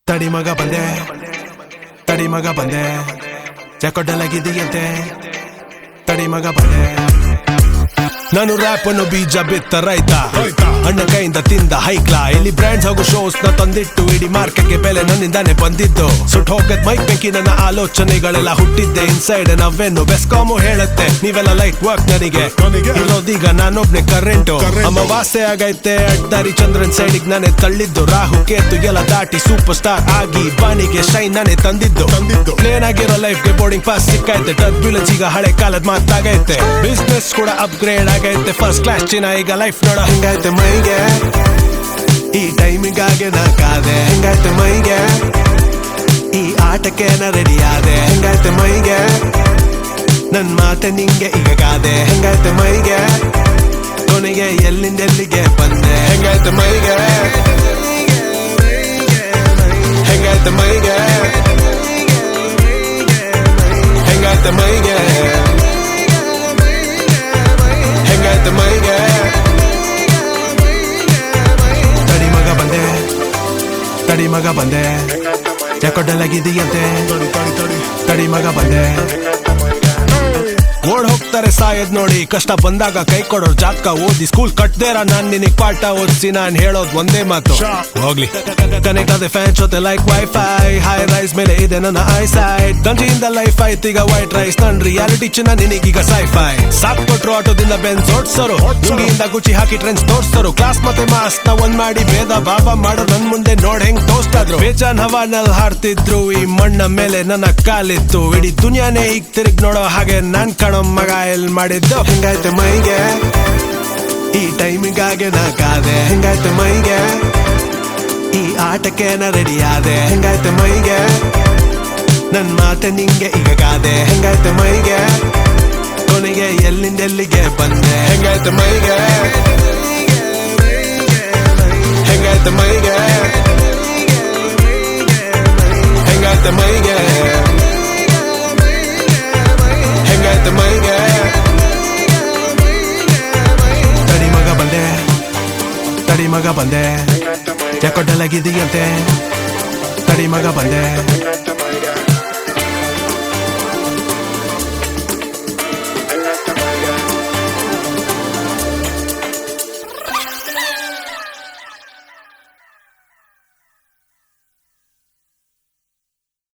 ತಡಿ ಮಗ ಬಂದೆ, ತಡಿ ಮಗ ಬಂದೆ, ಚಕೊಡ್ಡಲಾಗಿದೆಯಂತೆ, ತಡಿ ಮಗ ಬಂದೆ. ನಾನು ರ್ಯಾಪ್ ಅನ್ನು ಬೀಜ ಬಿತ್ತ ರೈತ, ಅಣ್ಣ ಕೈಯಿಂದ ತಿಂದ ಹೈಕ್ಲಾ. ಇಲ್ಲಿ ಬ್ರ್ಯಾಂಡ್ಸ್ ಹಾಗೂ ಶೋಸ್ ನ ತಂದಿಟ್ಟು ಇಡೀ ಮಾರ್ಕೆಟ್ಗೆ ಬೆಲೆ ನನ್ನಿಂದಾನೆ ಬಂದಿದ್ದು. ಸುಟ್ ಹೋಗದ್ ಮೈಕ್ ಬೆಂಕಿ ನನ್ನ ಆಲೋಚನೆಗಳೆಲ್ಲ ಹುಟ್ಟಿದ್ದೆ ಇನ್ಸೈಡ್. ನಾವೇನು ಬೆಸ್ಕಾಮು ಹೇಳುತ್ತೆ ನೀವೆಲ್ಲ ಲೈಟ್ ವರ್ಕ್ ನನಗೆ ಇರೋದೀಗ ನಾನೊಬ್ನೆ ಕರೆಂಟು. ಅಮಾವಾಸ್ಯೆ ಆಗೈತೆ ಅಡ್ಡಾರಿ ಚಂದ್ರನ್ ಸೈಡಿಗೆ ನಾನೇ ತಳ್ಳಿದ್ದು. ರಾಹು ಕೇತು ಎಲ್ಲ ದಾಟಿ ಸೂಪರ್ ಸ್ಟಾರ್ ಆಗಿ ಬಾನಿಗೆ ಶೈನ್ ನಾನೇ ತಂದಿದ್ದು. ಪ್ಲೇನ್ ಆಗಿರೋ ಲೈಫ್ಗೆ ಬೋರ್ಡಿಂಗ್ ಪಾಸ್ ಸಿಕ್ಕೈತೆ. ಟರ್ಬ್ಯುಲೆನ್ಸ್ ಈಗ ಹಳೆ ಕಾಲದ ಮಾತಾಗೈತೆ. ಬಿಸ್ನೆಸ್ ಕೂಡ ಅಪ್ಗ್ರೇಡ್ ಆಗೈತೆ. ಫಸ್ಟ್ ಕ್ಲಾಸ್ ಚಿನ್ನ ಈಗ ಲೈಫ್ ನೋಡ ಹಂಗೈತೆ ಮೈಗೆ. ಈ ಟೈಮಿಗಾಗಿ ನಾ ಕಾದೆ ಹೆಂಗೈತೆ ಮೈಗೆ. ಈ ಆಟಕ್ಕೆ ನಾ ರೆಡಿ ಆದೆ ಹೆಂಗೈತೆ ಮೈಗೆ. ನನ್ ಮಾತೆ ನಿಂಗೆ ಈಗ ಕಾದೆ ಹೆಂಗೈತೆ ಮೈಗೆ. ಕೊನೆಗೆ ಎಲ್ಲಿಂದೆಲ್ಲಿಗೆ ಬಂದೆ ಹೆಂಗೈತೆ ಮೈಗೆ. ಹೆಂಗೈತೆ ಮೈಗೆ, ಹೆಂಗೈತೆ ಮೈಗೆ, ಹೆಂಗೈತೆ ಮೈಗೆ. ತಡಿ ಮಗ ಬಂದೆ, ತಡಿ ಮಗ ಬಂದೆ, ಚಕೊಡ್ಡಲಾಗಿದೆಯಂತೆ, ತಡಿ ಮಗ ಬಂದೆ. ಓಡ್ ಹೋಗ್ತಾರೆ ಸಾಯದ್ ನೋಡಿ, ಕಷ್ಟ ಬಂದಾಗ ಕೈ ಕೊಡೋರ್ ಜಾತಕ ಓದಿ. ಸ್ಕೂಲ್ ಕಟ್ದೇರ ನಾನ್ ನಿನಗ್ ಪಾಠ ಓದಿಸಿ ನಾನ್ ಹೇಳೋದ್ ಒಂದೇ ಮಾತು, ಹೋಗ್ಲಿ ಕನೆಕ್ಟ್ ಆದೆ ಫ್ಯಾನ್ ಜೊತೆ ಲೈಕ್ ವೈಫೈ. ಹೈ ರೈಸ್ ಮೇಲೆ ಇದೆ ನನ್ನ ಐ ಸೈಡ್. ಗಂಜಿಯಿಂದ ಲೈಫ್ ಆಯ್ತು ಈಗ ವೈಟ್ ರೈಸ್. ನನ್ ರಿಯಾಲಿಟಿ ಚಿನ್ನ ನಿನಗೀಗ ಸೈಫೈ. ಸಾಕ್ ಕೊಟ್ರು ಆಟೋದಿಂದ ಬೆನ್ಸ್ ಓಡ್ಸೋರು, ಹುಂಗಿಯಿಂದ ಗುಚ್ಚಿ ಹಾಕಿ ಟ್ರೆಂಡ್ಸ್ ತೋರ್ಸೋರು. ಕ್ಲಾಸ್ ಮತ್ತೆ ಮಾಸ್ ನ ಒಂದ್ ಮಾಡಿ ಭೇದ ಭಾವ ಮಾಡೋ ನನ್ ಮುಂದೆ ನೋಡ್ ಹೆಂಗ್ ಟೋಸ್ಟ್ ಆದ್ರು. ಬೇಜಾನ್ ಹವಾನಲ್ ಹಾಡ್ತಿದ್ರು ಈ ಮಣ್ಣ ಮೇಲೆ ನನ್ನ ಕಾಲಿತ್ತು. ಇಡೀ ದುನಿಯಾನೇ ಈಗ ತಿರುಗ್ ನೋಡೋ ಹಾಗೆ ನಾನ್ ಕಾಣೋ ಮಗ ಎಲ್ ಮಾಡಿದ್ದು ಹೆಂಗೈತೆ ಮೈಗೆ. ಈ ಟೈಮಿಗಾಗಿ ನಾ ಕಾದೆ ಹೆಂಗೈತೆ ಮೈಗೆ. ಈ ಆಟಕ್ಕೆ ನಾ ರೆಡಿ ಆದೆ ಹೆಂಗೈತೆ ಮೈಗೆ. ನನ್ ಮಾತೆ ನಿಂಗೆ ಈಗ ಕಾದೆ ಹೆಂಗೈತೆ ಮೈಗೆ. ಕೊನೆಗೆ ಎಲ್ಲಿಂದೆಲ್ಲಿಗೆ ಬಂದೆ ಹೆಂಗೈತೆ ಮೈಗೆ. ಹೆಂಗೈತೆ ಮೈಗೆ, ಹೆಂಗೈತೆ ಮೈಗೆ, ಹೆಂಗೈತೆ ಮೈಗೆ. ತಡಿ ಮಗ ಬಂದೆ, ತಡಿ ಮಗ ಬಂದೆ, ಚಕೊಡ್ಡಲಾಗಿದೆಯಂತೆ, ತಡಿ ಮಗ ಬಂದೆ.